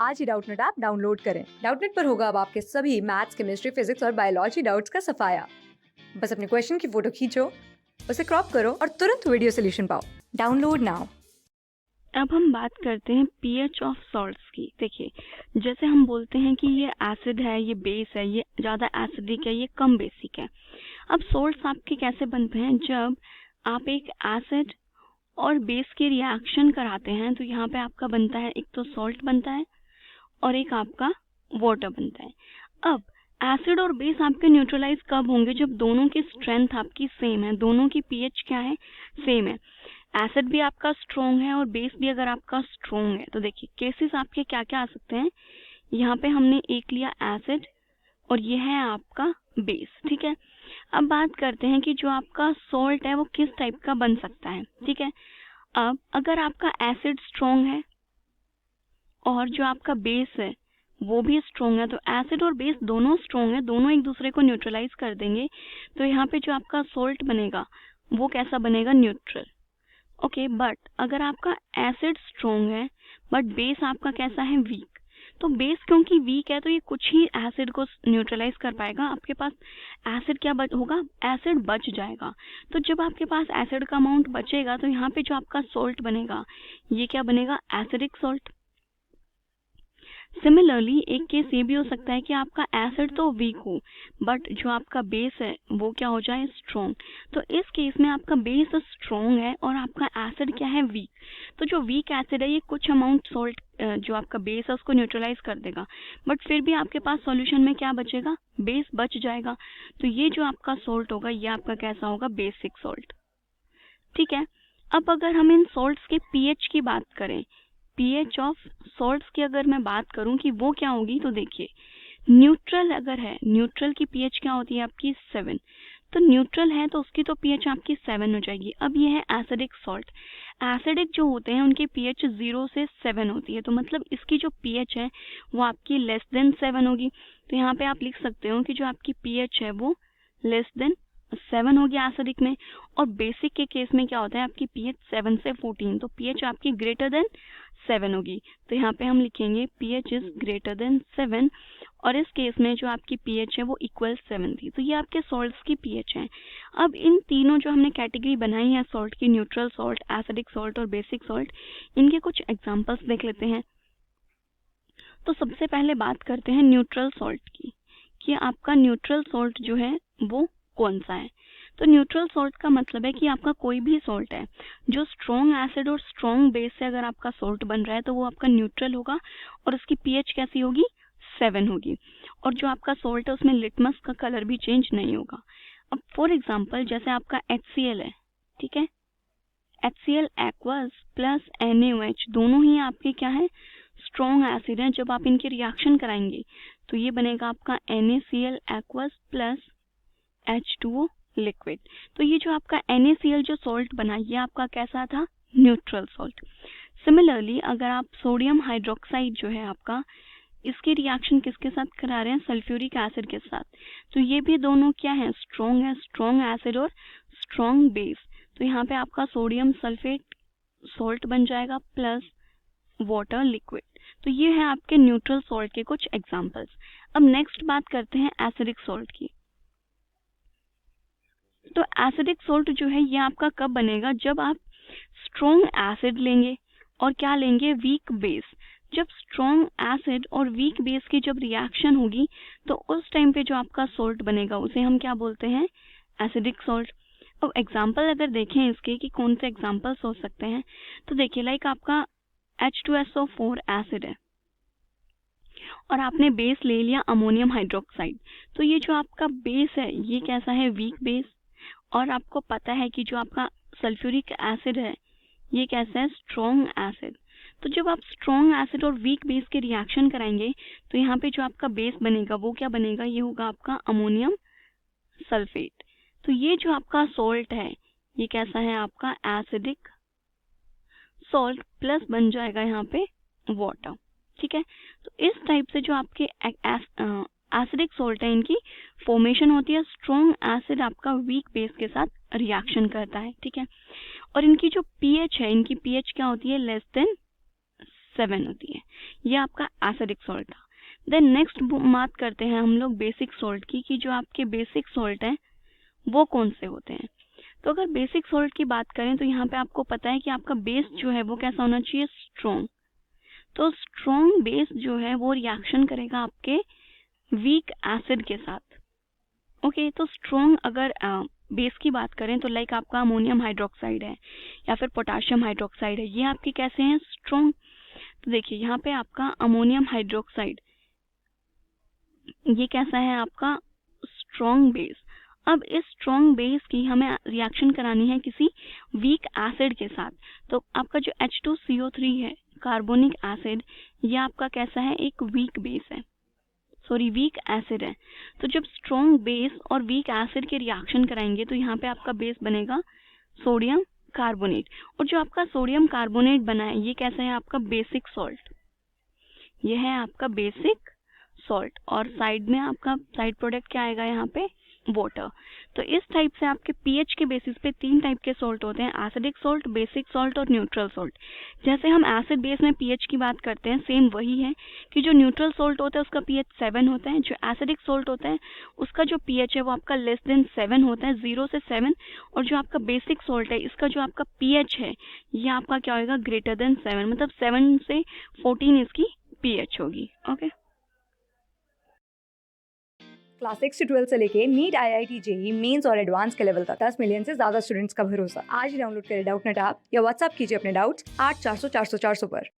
आज ही Doubtnut app download करें। Doubtnut पर होगा अब आपके सभी मैथ्स, केमिस्ट्री, फिजिक्स और बायोलॉजी डाउट्स का सफाया। बस अपने क्वेश्चन की फोटो खींचो, उसे क्रॉप करो और तुरंत वीडियो सोल्यूशन पाओ। Download now. अब हम बात करते हैं पीएच ऑफ सॉल्ट्स की। देखिए, जैसे हम बोलते हैं कि ये एसिड है, ये बेस है, ये ज़्यादा एसिडिक है, ये कम बेसिक है। अब सॉल्ट्स आपके कैसे बनते हैं? जब आप एक एसिड और बेस के रिएक्शन कराते हैं तो यहाँ पे आपका बनता है, एक तो सॉल्ट बनता है और एक आपका वाटर बनता है। अब एसिड और बेस आपके न्यूट्रलाइज कब होंगे? जब दोनों की स्ट्रेंथ आपकी सेम है, दोनों की पीएच क्या है? सेम है। एसिड भी आपका स्ट्रॉन्ग है और बेस भी अगर आपका स्ट्रॉन्ग है तो देखिए केसेस आपके क्या क्या आ सकते हैं। यहाँ पे हमने एक लिया एसिड और ये है आपका बेस, ठीक है। अब बात करते हैं कि जो आपका सॉल्ट है वो किस टाइप का बन सकता है, ठीक है। अब अगर आपका एसिड स्ट्रॉन्ग है और जो आपका बेस है वो भी स्ट्रॉन्ग है, तो एसिड और बेस दोनों स्ट्रॉन्ग है, दोनों एक दूसरे को न्यूट्रलाइज कर देंगे, तो यहाँ पे जो आपका सॉल्ट बनेगा वो कैसा बनेगा? न्यूट्रल। ओके, बट अगर आपका एसिड स्ट्रॉन्ग है बट बेस आपका कैसा है? वीक। तो बेस क्योंकि वीक है तो ये कुछ ही एसिड को न्यूट्रलाइज कर पाएगा। आपके पास एसिड क्या होगा? एसिड बच जाएगा। तो जब आपके पास एसिड का अमाउंट बचेगा तो यहाँ पे जो आपका सॉल्ट बनेगा ये क्या बनेगा? Acidic salt. सिमिलरली एक केस ये भी हो सकता है कि आपका एसिड तो वीक हो बट जो आपका बेस है वो क्या हो जाए? स्ट्रॉन्ग। तो इस केस में आपका बेस स्ट्रॉन्ग है और आपका एसिड क्या है? वीक। तो जो वीक एसिड है ये कुछ अमाउंट सॉल्ट जो आपका बेस है उसको न्यूट्रलाइज कर देगा, बट फिर भी आपके पास सॉल्यूशन में क्या बचेगा? बेस बच जाएगा। तो ये जो आपका सॉल्ट होगा ये आपका कैसा होगा? बेसिक सॉल्ट, ठीक है। अब अगर हम इन सॉल्ट्स के पीएच की बात करें, पीएच ऑफ सॉल्ट्स की अगर मैं बात करूं कि वो क्या होगी, तो देखिए न्यूट्रल अगर है, न्यूट्रल की पीएच क्या होती है आपकी? 7। तो न्यूट्रल है तो उसकी तो पीएच आपकी 7 हो जाएगी। अब ये है एसिडिक सॉल्ट। एसिडिक जो होते हैं उनकी पीएच 0 से 7 होती है, तो मतलब इसकी जो पीएच है वो आपकी लेस देन 7 होगी। तो यहाँ पे आप लिख सकते हो कि जो आपकी पीएच है वो लेस देन 7 होगी एसिडिक में। और बेसिक के केस में क्या होता है? आपकी पीएच 7 से 14, तो पीएच आपकी ग्रेटर देन 7 होगी। तो यहाँ पे हम लिखेंगे पीएच इज ग्रेटर देन 7 और इस केस में जो आपकी पीएच है वो इक्वल 7 थी। तो ये आपके सॉल्ट्स की पीएच है। अब इन तीनों जो हमने कैटेगरी बनाई है सॉल्ट की, न्यूट्रल सॉल्ट, एसिडिक सॉल्ट और बेसिक सॉल्ट, इनके कुछ एग्जांपल्स देख लेते हैं। तो सबसे पहले बात करते हैं न्यूट्रल सॉल्ट की कि आपका न्यूट्रल सॉल्ट जो है वो कौन सा है। तो न्यूट्रल सॉल्ट का मतलब है कि आपका कोई भी सॉल्ट है जो स्ट्रॉन्ग एसिड और स्ट्रॉन्ग बेस से अगर आपका सॉल्ट बन रहा है तो वो आपका न्यूट्रल होगा और उसकी पीएच कैसी होगी? 7 होगी। और जो आपका सॉल्ट है उसमें लिटमस का कलर भी चेंज नहीं होगा। अब फॉर एग्जांपल जैसे आपका HCl है, ठीक है, HCl एक्वस प्लस NaOH दोनों ही आपके क्या है? स्ट्रॉन्ग एसिड है। जब आप इनकी रिएक्शन कराएंगे तो ये बनेगा आपका NaCl aqueous plus H2O liquid. तो ये जो आपका NaCl जो सॉल्ट बना ये आपका कैसा था? Neutral salt. सिमिलरली अगर आप सोडियम हाइड्रोक्साइड जो है आपका, इसकी रिएक्शन किसके साथ करा रहे हैं? सल्फ्यूरिक एसिड के साथ। तो ये भी दोनों क्या है? स्ट्रॉन्ग है, स्ट्रॉन्ग एसिड और स्ट्रॉन्ग बेस। तो यहाँ पे आपका सोडियम सल्फेट सॉल्ट बन जाएगा प्लस वाटर लिक्विड। तो ये है आपके न्यूट्रल सॉल्ट के कुछ एग्जांपल्स। अब नेक्स्ट बात करते हैं एसिडिक सॉल्ट की। तो एसिडिक सॉल्ट जो है ये आपका कब बनेगा? जब आप स्ट्रॉन्ग एसिड लेंगे और क्या लेंगे? Weak base. जब स्ट्रॉन्ग एसिड और वीक बेस की जब रिएक्शन होगी तो उस टाइम पे जो आपका सॉल्ट बनेगा उसे हम क्या बोलते हैं? Acidic salt. अब एग्जांपल अगर देखें इसके कि कौन से एग्जांपल्स हो सकते हैं, तो देखिए लाइक आपका H2SO4 एसिड है और आपने बेस ले लिया अमोनियम हाइड्रोक्साइड। तो ये जो आपका बेस है ये कैसा है? Weak base. और आपको पता है कि जो आपका सल्फ्यूरिक एसिड है ये कैसा है? Strong acid. तो जब आप स्ट्रॉन्ग एसिड और वीक बेस के रिएक्शन कराएंगे तो यहाँ पे जो आपका बेस बनेगा वो क्या बनेगा? ये होगा आपका अमोनियम सल्फेट। तो ये जो आपका सॉल्ट है ये कैसा है? आपका एसिडिक सॉल्ट प्लस बन जाएगा यहाँ पे वाटर, ठीक है। तो इस टाइप से जो आपके एसिडिक सॉल्ट है इनकी फॉर्मेशन होती है। स्ट्रॉन्ग एसिड आपका वीक बेस के साथ रिएक्शन करता है, ठीक है। और इनकी जो पीएच है, इनकी पीएच क्या होती है? लेस देन 7 होती है। ये आपका एसिडिक सॉल्ट था। देन नेक्स्ट बात करते हैं हम लोग बेसिक सॉल्ट की, कि जो आपके बेसिक सॉल्ट हैं वो कौन से होते हैं। तो अगर बेसिक सॉल्ट की बात करें तो यहाँ पे आपको पता है कि आपका बेस जो है वो कैसा होना चाहिए, स्ट्रॉन्ग। तो स्ट्रॉन्ग बेस जो है वो रिएक्शन करेगा आपके वीक एसिड के साथ। ओके, तो स्ट्रॉन्ग अगर बेस की बात करें तो लाइक आपका अमोनियम हाइड्रोक्साइड है या फिर पोटाशियम हाइड्रोक्साइड है, ये आपके कैसे हैं, स्ट्रॉन्ग। तो देखिए यहाँ पे आपका अमोनियम हाइड्रोक्साइड ये कैसा है, आपका स्ट्रॉन्ग बेस। अब इस स्ट्रॉन्ग बेस की हमें रिएक्शन करानी है किसी वीक एसिड के साथ। तो आपका जो H2CO3 है, कार्बोनिक एसिड, ये आपका कैसा है, एक वीक बेस है, सॉरी वीक एसिड है। तो जब स्ट्रॉन्ग बेस और वीक एसिड के रिएक्शन कराएंगे तो यहाँ पे आपका बेस बनेगा सोडियम कार्बोनेट। और जो आपका सोडियम कार्बोनेट बना है ये कैसा है, आपका बेसिक सॉल्ट। ये है आपका बेसिक सॉल्ट और साइड में आपका साइड प्रोडक्ट क्या आएगा, यहाँ पे वाटर। तो इस टाइप से आपके पीएच के बेसिस पे 3 टाइप के सॉल्ट होते हैं, एसिडिक सॉल्ट, बेसिक सॉल्ट और न्यूट्रल सॉल्ट। जैसे हम एसिड बेस में पीएच की बात करते हैं, सेम वही है कि जो न्यूट्रल सॉल्ट होता है उसका पीएच 7 होता है, जो एसिडिक सॉल्ट होता है उसका जो पीएच है वो आपका लेस देन 7 होता है, 0 से 7। और जो आपका बेसिक सॉल्ट है इसका जो आपका पीएच है ये आपका क्या होगा, ग्रेटर देन 7, मतलब 7 से 14 इसकी पीएच होगी। ओके, क्लास 6 से 12 से लेके नीट, IIT, जेई मेंस और एडवांस के लेवल तक 10 मिलियन से ज्यादा स्टूडेंट्स का भरोसा। आज ही डाउनलोड करें डाउटनेट ऐप या व्हाट्सएप कीजिए अपने डाउट्स 8400 400 400 पर।